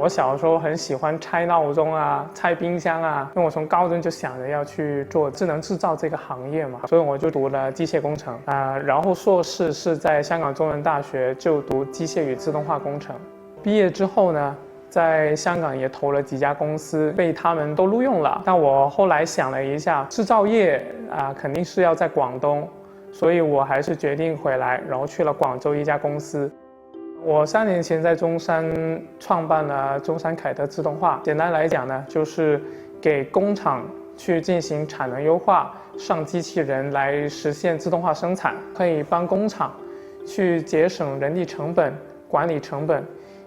我小的时候很喜欢拆闹钟啊、拆冰箱啊，因为我从高中就想着要去做智能制造这个行业嘛，所以我就读了机械工程然后硕士是在香港中文大学就读机械与自动化工程。毕业之后呢，在香港也投了几家公司，被他们都录用了。但我后来想了一下，制造业肯定是要在广东，所以我还是决定回来，然后去了广州一家公司。我3年前在中山创办了中山凯德自动化。简单来讲呢，就是给工厂去进行产能优化，上机器人来实现自动化生产，可以帮工厂去节省人力成本、管理成本，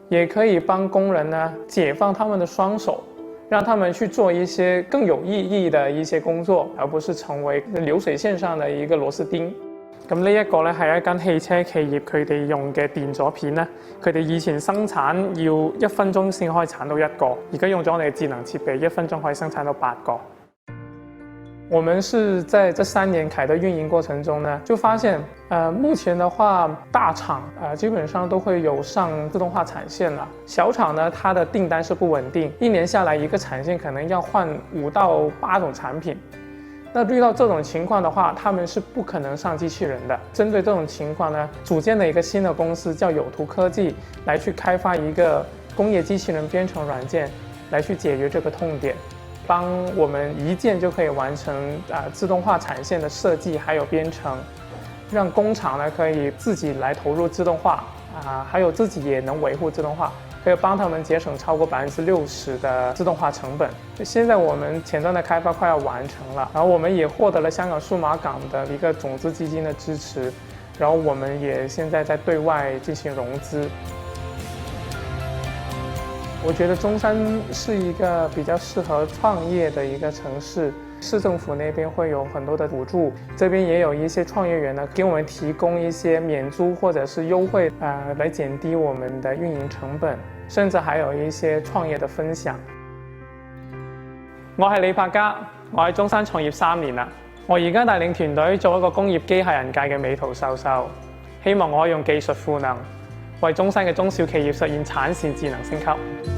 也可以帮工人呢解放他们的双手，让他们去做一些更有意义的一些工作，而不是成为流水線上的一個螺絲釘。咁呢一個咧係一間汽車企業，佢哋用嘅電阻片咧，佢哋以前生產要1分鐘先可以產到1個，而家用咗我哋嘅智能設備，1分鐘可以生產到8個。我們是在這3年凱德運營過程中呢，就發現，目前的話，大廠基本上都會有上自動化產線了。小廠呢，它的訂單是不穩定，1年下來一個產線可能要換5到8種產品。那遇到這種情況的話，他們是不可能上機器人的。針對這種情況呢，組建了一個新的公司叫有圖科技，來去開發一個工業機器人編程軟件，來去解決這個痛點，幫我們一鍵就可以完成自動化產線的設計還有編程，讓工廠呢可以自己來投入自動化還有自己也能維護自動化。可以幫他們節省超過60%的自動化成本。現在我們前端的開發快要完成了，然後我們也獲得了香港數碼港的一個種子基金的支持，然後我們也現在在對外進行融資。我覺得中山是一個比較適合創業的一個城市，市政府那邊會有很多的補助，這邊也有一些創業園呢，給我們提供一些免租或者是優惠，來減低我們的運營成本，甚至還有一些創業的分享。我係李柏嘉，我喺中山創業3年啦，我而家帶領團隊做一個工業機械人界嘅美圖秀秀，希望我可以用技術賦能，為中山嘅中小企業實現產線智能升級。